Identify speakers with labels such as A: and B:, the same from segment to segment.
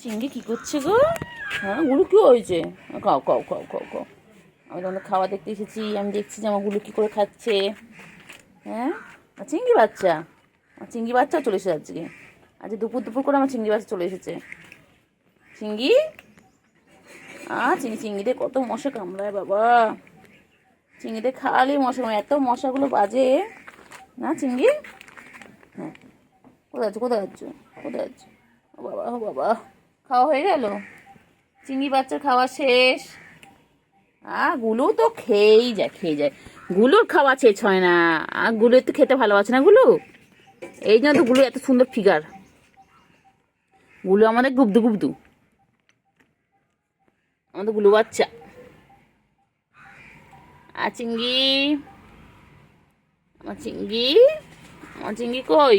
A: চিংড়ি কি করছে গো? হ্যাঁ, গুলু কি হয়েছে? খাও খাও খাও খাও খাও। আমি তোমাদের খাওয়া দেখতে এসেছি, আমি দেখছি যে আমার গুলু কি করে খাচ্ছে। হ্যাঁ, চিংড়ি বাচ্চা, আমার চিংড়ি বাচ্চাও চলে এসেছে আজকে। আজ দুপুর দুপুর করে আমার চিংড়ি বাচ্চা চলে এসেছে। চিংড়ি চিংড়িতে কত মশা কামড়ায় বাবা। চিংড়িতে খালি মশা, এত মশাগুলো বাজে না চিংড়ি। হ্যাঁ, কোথায় যাচ্ছ কোথায় যাচ্ছ কোথায় যাচ্ছ? ও বাবা ও বাবা, খাওয়া হয়ে গেল? চিংড়ি বাচ্চার খাওয়া শেষ। গুলু তো খেয়েই যায় খেয়ে যায়। গুলুর খাওয়া শেষ হয় না। গুলু একটু খেতে ভালোবাসে না গুলু, এই জন্য তো গুলু এত সুন্দর ফিগার। গুলু আমাদের গুবদু গুবদু, আমাদের গুলু বাচ্চা। চিংড়ি, আমার চিংড়ি, আমার চিংড়ি কই?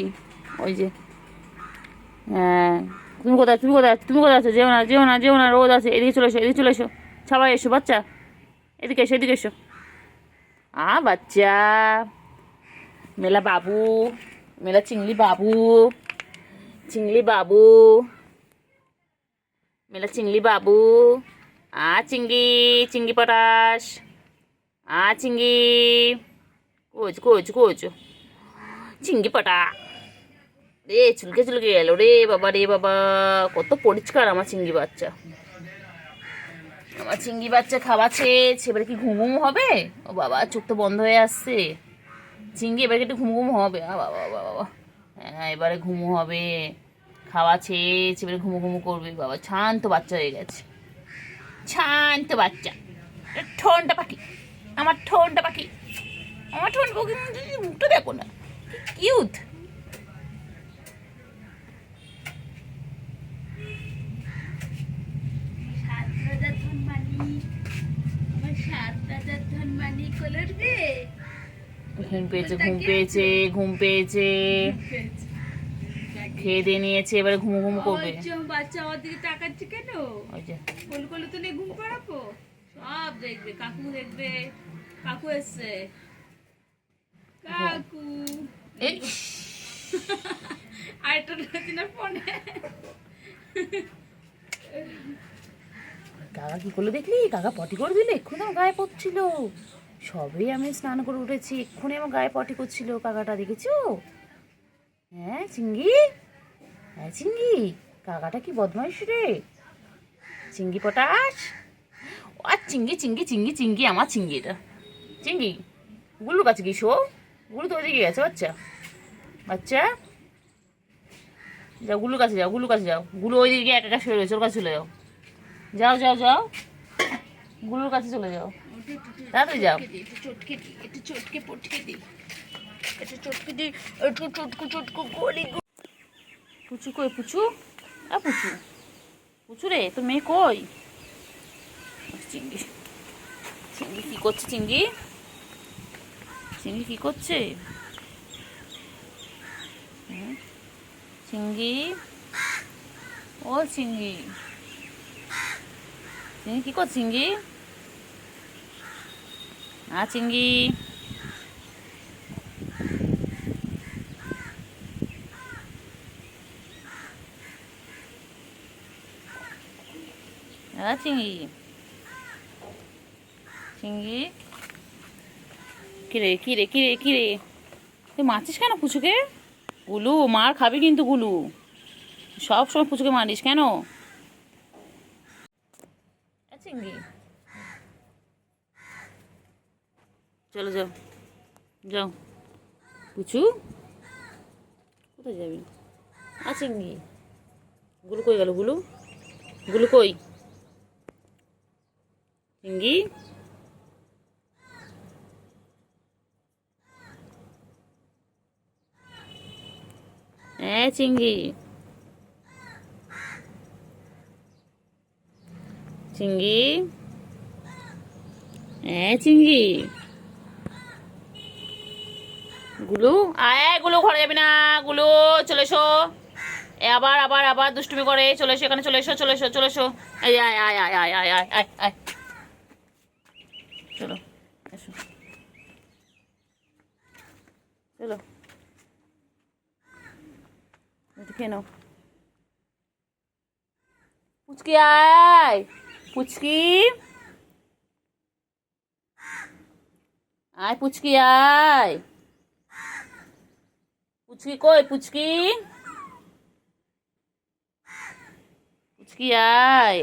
A: ওই যে, হ্যাঁ। তুমি কোথায় তুমি কোথায় তুমি কোথায় আছো? যেও না যেও না যেও না, রোদ আছে। এদিকে চলে এসো, এদিকে চলে এসো। সবাই এসো বাচ্চা, এদিকে এসো এদিকে এসো। বাচ্চা, মেলা বাবু, মেলা চিংড়ি বাবু, চিংড়ি বাবু, মেলা চিংড়ি বাবু। চিংড়ি, চিংড়ি পটাশ। চিংড়ি, কোচ কোচ কোচ, চিংড়ি পটা। রে চুলকে চুলকে গেল রে বাবা, রে বাবা, কত পরিষ্কার আমার চিংড়ি বাচ্চা। আমার চিংড়ি বাচ্চা খাওয়া শেষ। এবারে কি ঘুম ঘুম হবে? ও বাবা, চোখ তো বন্ধ হয়ে আসছে। চিংড়ি এবারে একটু ঘুম ঘুম হবে। বাবা বাবা বাবা, হ্যাঁ এবারে ঘুমু হবে। খাওয়া শেষ, এবারে ঘুমু ঘুমু করবে। বাবা শান্ত বাচ্চা হয়ে গেছে, শান্ত বাচ্চা। ঠোনটা পাখি, আমার ঠোনটা পাখি, আমার ঠোন মুখটা দেখো না, কিউট। ঘুম পেয়েছে ঘুম পেয়েছে ঘুম পেয়েছে, খেয়ে দিয়ে নিয়েছে, এবারে ঘুমু ঘুমু করবে।
B: বাচ্চা আমার দিকে তাকাচ্ছে কেন?
A: ওই যে
B: কোল কোলে তো নিয়ে ঘুম পাড়াবো, সব দেখবে। কাকু দেখবে, কাকু এসছে, কাকু।
A: এই
B: আরেকটা রয়েছে না ফোনে।
A: কাকা কি করলো দেখলি? কাকা পটি করে দিলে, এক্ষুনি আমার গায়ে পড়ছিল। সবে আমি স্নান করে উঠেছি, এক্ষুনি আমার গায়ে পটি করছিল কাকাটা, দেখেছো? হ্যাঁ চিঙ্গি, হ্যাঁ চিঙ্গি, কাকাটা কি বদমাইশ রে। চিঙ্গি পটাশ, চিঙ্গি চিঙ্গি চিঙ্গি চিঙ্গি, আমার চিঙ্গি এটা। চিঙ্গি, গুলুর কাছে কি শো? গুলু তো ওদিকে গেছে বাচ্চা, বাচ্চা যাও গুলুর কাছে যাও, গুলুর কাছে যাও। গুলু ওইদিকে একা একা শুয়ে রয়েছে, ওর কাছে চলে যাও। যাও যাও যাও, গুলুর কাছে চলে যাও, তাড়াতাড়ি যাও।
B: চটকে দি, একটু চটকে পটকে দি, একটু চটকে দি, একটু চটকু চটকু করি।
A: পুচু কই পুচু? পুচু, পুচু রে, তোর মেয়ে কই? চিঙ্গি, চিঙ্গি কি করছে? চিঙ্গি, চিঙ্গি কি করছে? চিঙ্গি, ও চিঙ্গি, চিঙ্গি কি করছে? চিঙ্গি, চিঙ্গি, চিঙ্গি, চিঙ্গি, কিরে কিরে কিরে কিরে, তুই মারছিস কেন পুচুকে? গুলু মার খাবি কিন্তু গুলু, সব সময় পুচুকে মারিস কেন? চিঙ্গি, চলো যাও যাও। পুচু কোথায় যাবি? চিঙ্গি, গুলু কই গেল? গুলু, গুলু কই? চিঙ্গি, চিঙ্গি, চিঙ্গি, চিঙ্গি, গুলু গুলু ঘরে যাবি না। গুলু চলে এসো, আবার আবার আবার দুষ্টুমি করে। চলে এসো এখানে, চলে এসো চলে এসো চলে এসো। এই আয় আয় আয় আয় আয় আয় আয় আয়, চলো এসো, চলো একটু খেয়ে নাও। পুচকি আয়, পুচকি আয়, পুচকি আয়, পুচকি কই, পুচকি পুচকি আয়।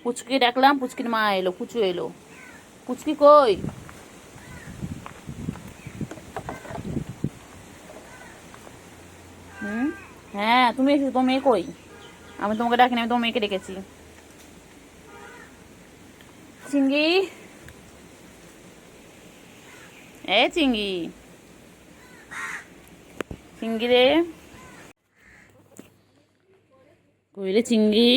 A: পুচকি ডাকলাম, পুচকির মা এলো, পুচু এলো। পুচকি কই? হুম, হ্যাঁ তুমি এসেছো, তোমার মেয়ে কই? আমি তোমাকে ডাকিনি, আমি তোমার মেয়েকে ডেকেছি। চিঙ্গি, এ চিঙ্গি, চিঙ্গি রে, কইলে চিঙ্গি,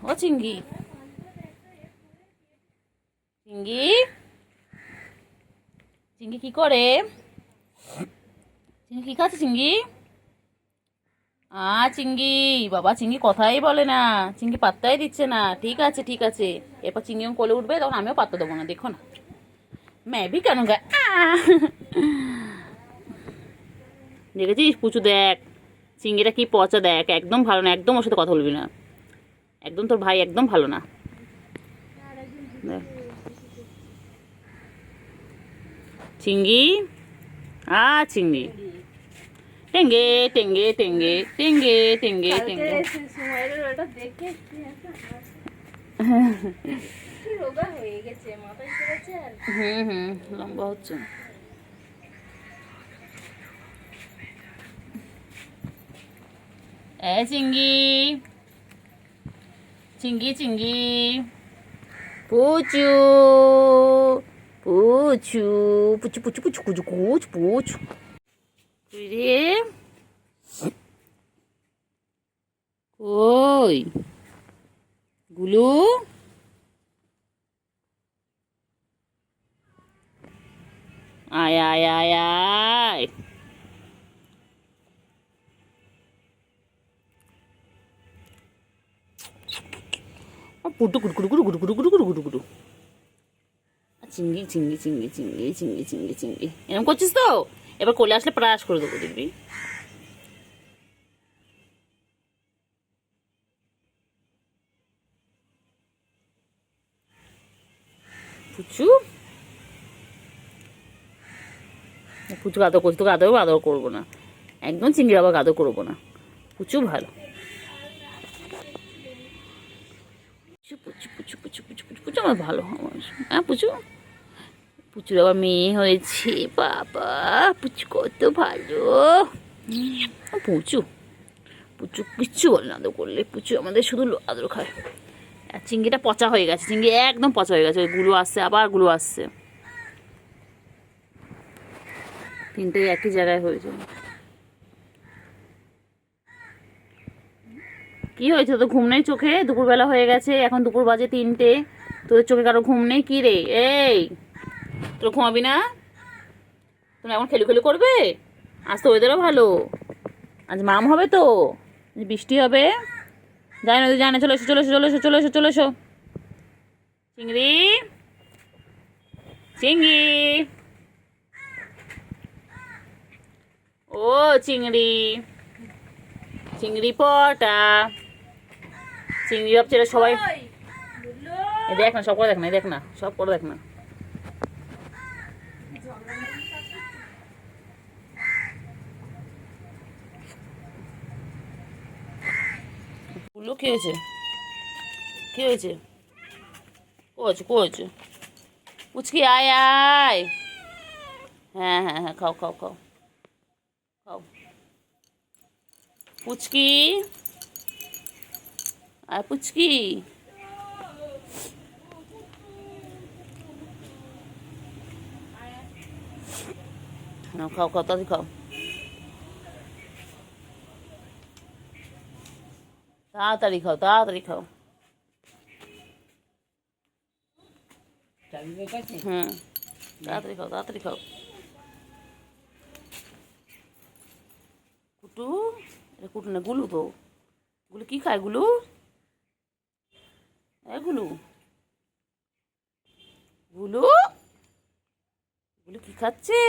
A: ও চিঙ্গি, চিঙ্গি, চিঙ্গি কি করে? চিঙ্গি কি খাচ্ছে চিঙ্গি? চিঙ্গি, বাবা চিঙ্গি কথাই বলে না, চিঙ্গি পাত্তাই দিচ্ছে না। ঠিক আছে ঠিক আছে, এরপর চিঙ্গিও কোলে উঠবে, তখন আমিও পাত্তা দেবো না, দেখো না। ম্যাবি কেন গায়? দেখেছিস পুচু, দেখ চিঙ্গিটা কি পচা, দেখ একদম ভালো না, একদম ওর সাথে কথা বলবি না, একদম তোর ভাই একদম ভালো না। দেখ। চিঙ্গি, চিঙ্গি, টেঙ্গে টেঙ্গে টেঙ্গে টেঙ্গে টেঙ্গে টেঙ্গে। হুম, লম্বা হচ্ছে। চিঙ্গি, চিঙ্গি, চিঙ্গি, পুচু, পুচু, পুচু, পুচু, পুচু, পুচু, পুচু, পুচু। তুই রে কই? গুলু, আয় আয় আয় আয়। পুটু কুটু কুটু কুটু কুটু কুটু কুটু কুটু কুটু কুটু। চিঙ্গি চিঙ্গি চিঙ্গি চিঙ্গি চিঙ্গি চিঙ্গি চিঙ্গি, এরকম করছিস তো? এবার কোলে আসলে প্রাস করে দেবো, দেখবি। পুচু, পুচু আদর করছি, তোকে আদর আদর করবো না, একদম চিংড়ি বাবা আদর করবো না। পুচু ভালো। পুচু পুচু পুচু পুচু পুচু পুচু পুচু আমার ভালো, আমার হ্যাঁ পুচু। পুচুর আবার মেয়ে হয়েছে, বাবা পুচু কত ভালো। পুচু, পুচু কিচ্ছু বলে না আদর করলে, পুচু আমাদের শুধু আদর খায়। আর চিংড়িটা পচা হয়ে গেছে, চিংড়ি একদম পচা হয়ে গেছে, ওই গুলো আসছে, আবার গুলো আসছে, তিনটে একই জায়গায় হয়েছে। কি হয়েছে তো? ঘুম নেই চোখে? দুপুরবেলা হয়ে গেছে, এখন দুপুর বাজে 3টে, তোদের চোখে কারো ঘুম নেই কি রে? এই তোর ঘুমাবি না? তোমরা এখন খেলু খেলু করবে? আজ তো ওয়েদারও ভালো, আজ মাম হবে তো, বৃষ্টি হবে। যাই না, যাই না, চলে এসো চলে এসো চলে এসো চলে এসো চলে এসো। চিংড়ি, চিংড়ি, ও চিংড়ি, চিংড়ি পটা, চিংড়ি ভাবছে এরা সবাই। দেখ না, সব করে দেখ না, দেখ না, সব করে দেখ না। গুলো কি হয়েছে? কি হয়েছে? করেছে করেছে। পুচকি আয় আয়। হ্যাঁ হ্যাঁ হ্যাঁ, খাও খাও খাও খাও। পুচকি আয়, পুচকি খাও খাও, তাড়াতাড়ি খাও, তাড়াতাড়ি খাও, তাড়াতাড়ি খাও। হুম, তাড়াতাড়ি খাও, তাড়াতাড়ি খাও। কুটু, এটা কুটু না, গুলু তো। গুলু কি খায়? গুলু, গুলু, গুলু, গুলু কি খাচ্ছে?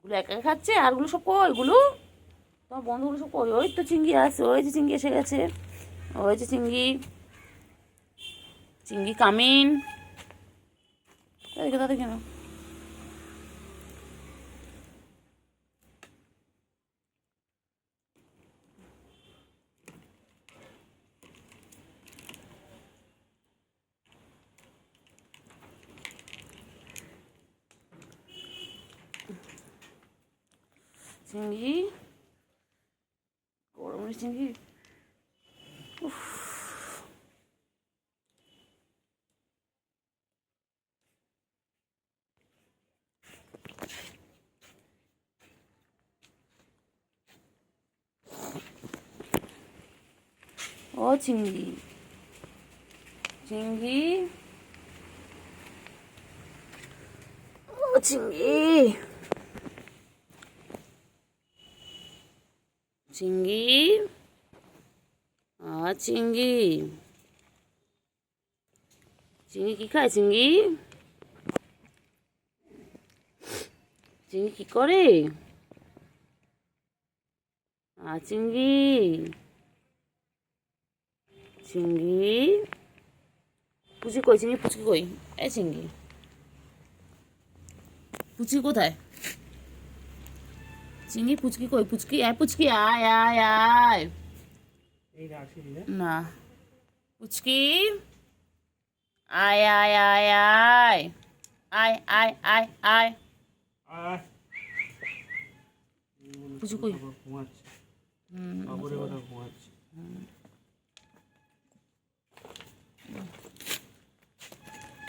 A: গুলো একা একা খাচ্ছে, আর গুলো সব কই? গুলু, তোমার বন্ধুগুলো সব কই? ওই তো চিংড়ি আসছে, ওই যে চিংড়ি এসে গেছে, ওই যে চিংড়ি, চিংড়ি কামিন। তাদেরকে তাদের কেন? চিংড়ি, গরমের চিংড়ি। উফ, ও চিংড়ি, চিংড়ি, ও চিংড়ি, চিংড়ি, চিংড়ি, চিংড়ি কি খায়? চিংড়ি, চিংড়ি কি করে? চিংড়ি, চিংড়ি, পুচি কই? চিংড়ি পুচকি কই? এই চিংড়ি, পুচকি কোথায়? চিংড়ি পুচকি কই? পুচকি আয়, পুচকি আয় আয় আয়। না, পুচকি আয় আয় আয় আয় আয় আয় আয় আয়। পুচকি কই?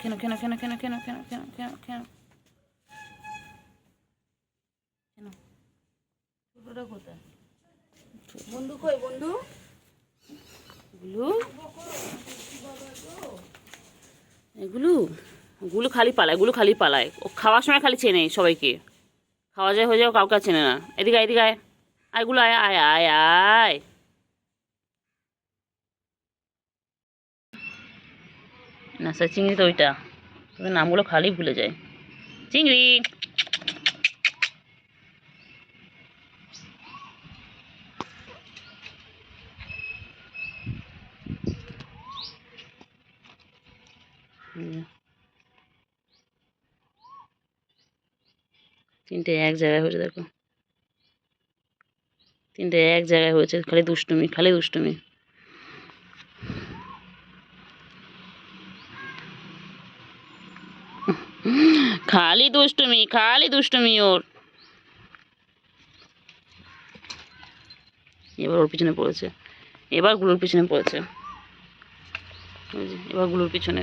A: কেন কেন কেন কেন কেন কেন কেন কেন কেন কেন? ছোটটা কোথায়?
B: বন্ধু কই বন্ধু?
A: এগুলো এগুলো ওগুলো খালি পালায়, এগুলো খালি পালায়। ও খাওয়ার সময় খালি চেনে সবাইকে, খাওয়া যায় হয়ে যাও কাউকে আর চেনে না। এদিকে আয়, এদিকে আয়, এগুলো আয় আয় আয় আয়। না স্যার, চিংড়ি তো ওইটা, তোদের নামগুলো খালি ভুলে যায়। চিংড়ি, তিনটে এক জায়গায় হয়েছে, দেখো তিনটে এক জায়গায় হয়েছে, খালি দুষ্টুমি, খালি দুষ্টুমি। খালি দুষ্টুমি, খালি দুষ্টুমি ওর। এবার ওর পিছনে পড়েছে, এবার গুলোর পিছনে পড়েছে, এবার গুলোর পিছনে।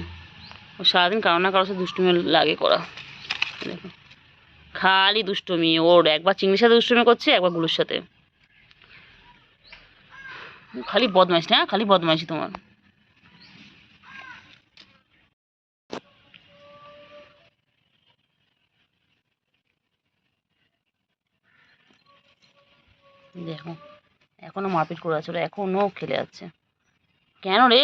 A: ও সারাদিন কারো না কারোর সাথে দুষ্টুমি লাগে করা, দেখো খালি দুষ্টুমি ওর। একবার চিংড়ির সাথে দুষ্টুমি করছে, একবার গুলোর সাথে। খালি বদমাইশ, না খালি বদমাইশি তোমার। দেখো এখনো মারপিট করে আছে, ওরা এখনো খেলে যাচ্ছে। কেন রে?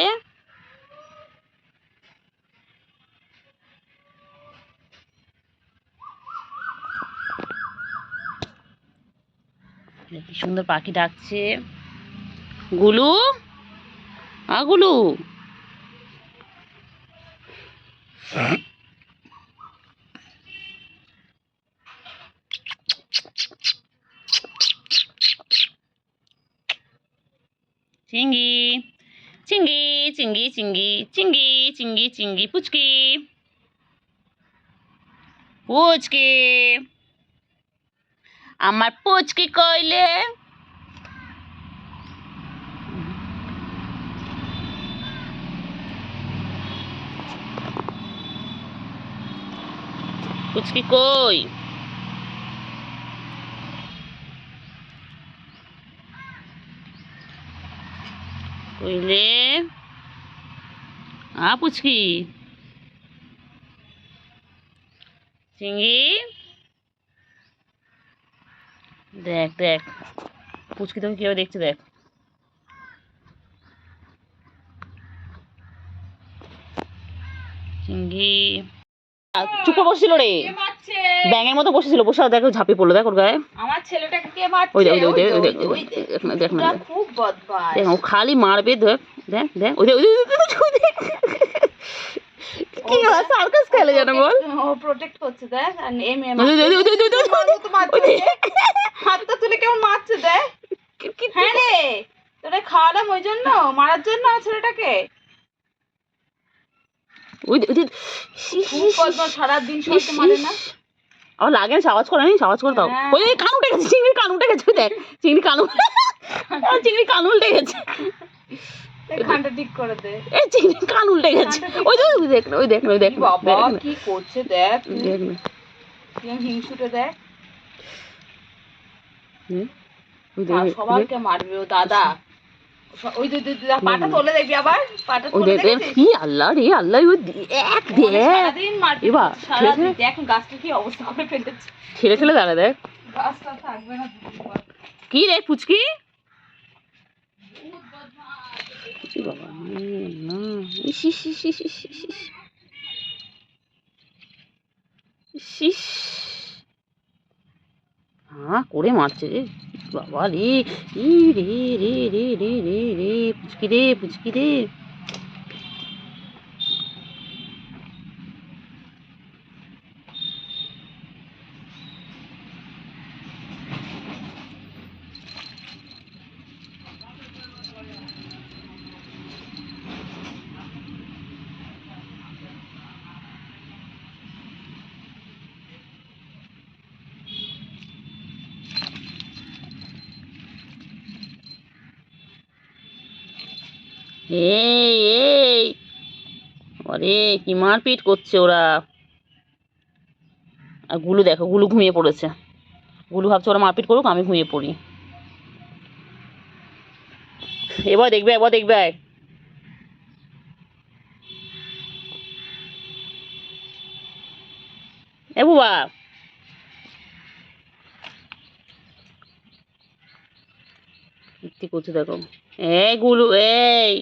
A: কি সুন্দর পাখি ডাকছে, গুলু, গুলু। চিংড়ি, চিংড়ি, চিংড়ি, চিংড়ি, চিংড়ি, চিংড়ি, চিংড়ি, পুচকি, পুচকি, আমার পুচকি কইলে। পুচকি কই? কইলে পুচকি, চিংড়ি, দেখ দেখ পুচকি তোকে কিভাবে দেখছে, দেখ। চিংড়ি। চুপ করে বসেছিল রে,
B: কে মারছে?
A: ব্যাঙের মতো বসেছিল, বসে দেখো ঝাঁপিয়ে পড়লো, দেখ ওর গায়ে।
B: আমার ছেলেটাকে কে মারছে?
A: ওই দেখ, ওই দেখ,
B: ওই
A: ওই
B: যে,
A: দেখ,
B: ওই
A: ওই
B: যে,
A: দেখ,
B: ওই যে।
A: দেখ না, দেখ না,
B: ওটা
A: দেখ।
B: খুব বদমাশ।
A: দেখ ও খালি মারবে, দেখ দেখ দেখ, ওই দেখ, ওই দেখ, ওই দেখ, কি সার্কাস খেলে যেন বল।
B: ও প্রোটেক্ট করছে দেখ, আর এম এম
A: ওই দেখ, ওই দেখ, ওই দেখ, ওই দেখ,
B: মারবো তো মারছে
A: ওই দেখ।
B: ওকে। হাতটা তুলে কেমন মারছে দেখ। হ্যাঁ রে, তোরা খাওয়ালাম ওই জন্য, মারার জন্য আমার ছেলেটাকে।
A: ওই দেখ, ওই দেখ।
B: খুব বদমাশ, সারাদিন সবাইকে মারে না।
A: আমার লাগে না, আওয়াজ করে নি, আওয়াজ করে দাও।
B: হ্যাঁ।
A: ওই কান উঠে গেছে, চিংড়ি কান উঠে গেছে, ওই দেখ চিংড়ি কান চিংড়ি কান উল্টে গেছে,
B: খানটা ঠিক করে দে।
A: এই চিংড়ি কান উল্টে গেছে। ওই দেখ, ওই দেখ না, ওই দেখ না, ওই দেখ
B: কি
A: না,
B: বাবা
A: দেখ না,
B: কি করছে দেখ,
A: দেখ না।
B: কেমন হিংসুটে দেখ।
A: হুম, ওই দেখ,
B: আর
A: ওই দেখ,
B: সবাইকে মারবে ও দাদা। ওই যে পাটা তোলে দেখবি আবার, পাটা
A: ওই
B: তোলে
A: দেখ,
B: দেখেছিস?
A: কি আল্লাহ রে আল্লাহ, ওই দেখ
B: মানে
A: দেখ,
B: সারাদিন মারপিট
A: এবার
B: করছে, সারাদিন। দেখ গাছটা কি অবস্থা করে ফেলেছে।
A: ঠেলে ঠেলে দাঁড়া, দেখ
B: গাছটা থাকবে না দুবার।
A: কি রে পুচকি।
B: বহুত বদমাশ।
A: পুচকি বাবা, না, ইস ইস ইস ইস ইস ইস ইস। ইস ইস। হ্যাঁ করে মারছে রে বাবা রে, ই রে রে রে রে রে রে, পুচকি রে, পুচকি রে। এই এই, আরে কি মারপিট করছে ওরা। আর গুলু দেখো, গুলু ঘুমিয়ে পড়েছে। গুলু ভাবছে ওরা মারপিট করুক, আমি ঘুমিয়ে পড়ি। এবার দেখবে, এবার দেখবে। এ বাবা, কি করছে দেখো। এই গুলু, এই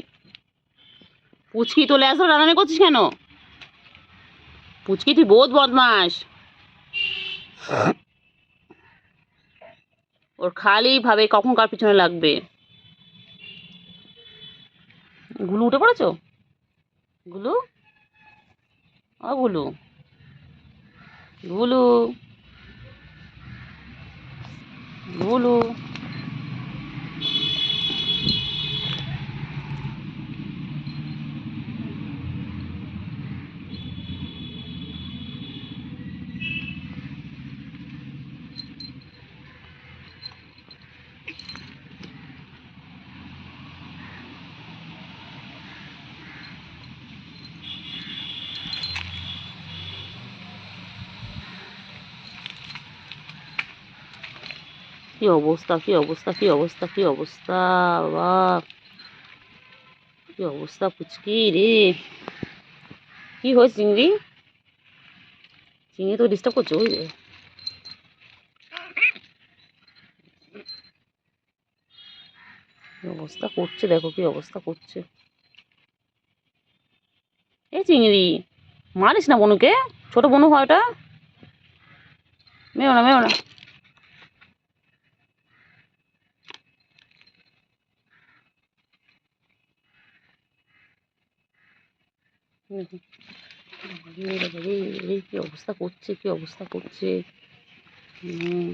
A: পুচকি তোলে আসো, রান্না করছিস কেন? পুচকি তুই বহুত বদমাস। ওর খালি ভাবে কখন কার পিছনে লাগবে। গুলু উঠে পড়েছো? গুলু, ও গুলু, গুলু, গুলু। কি অবস্থা, কি অবস্থা, কি অবস্থা, কি অবস্থা বাবা, কি অবস্থা পুচকি রে। কি হয়েছে চিংড়ি? চিংড়ি তো ডিস্টার্ব করছো, ওই যে। কি অবস্থা করছে দেখো, কি অবস্থা করছে। এই চিংড়ি, মারিস না বনুকে, ছোট বনু হয় ওটা, মেও না, মেও না। কি অবস্থা করছে, কি অবস্থা করছে। হুম,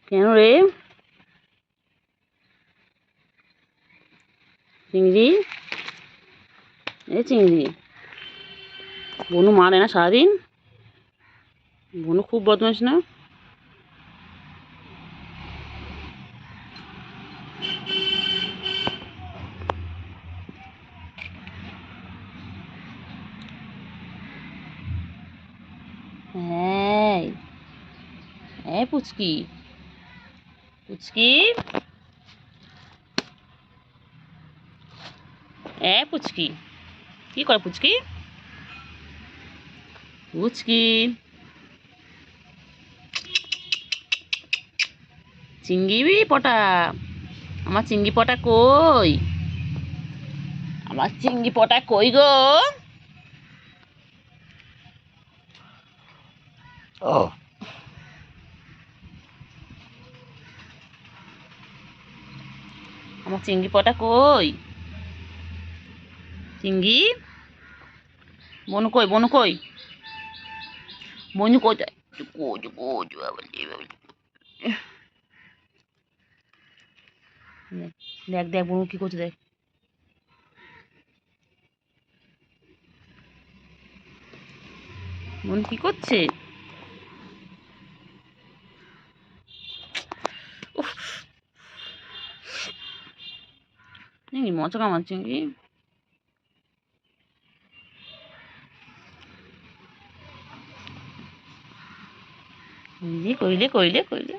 A: কেন রে চিংড়ি, এ চিংড়ি, বনু মারে না সারাদিন? বনু খুব বদমাস না? হ্যাঁ, হ্যাঁ পুচকি, পুচকি, হ্যাঁ পুচকি, কি করে পুচকি, পুচকি, চিংড়ি পটা। আমার চিংড়ি পটা কই? আমার চিংড়ি পটা কই গো? আমার চিংড়ি পটা কই? চিংড়ি বনু কই? বনু কই? বনু কোথায়? কোজো কোজো দেখ দেখ বনু কি করছে দেখ। বনু কি করছে? উফ, চিংড়ি মজা কামার চিংড়ি। কইলে কইলে কইলে কইলে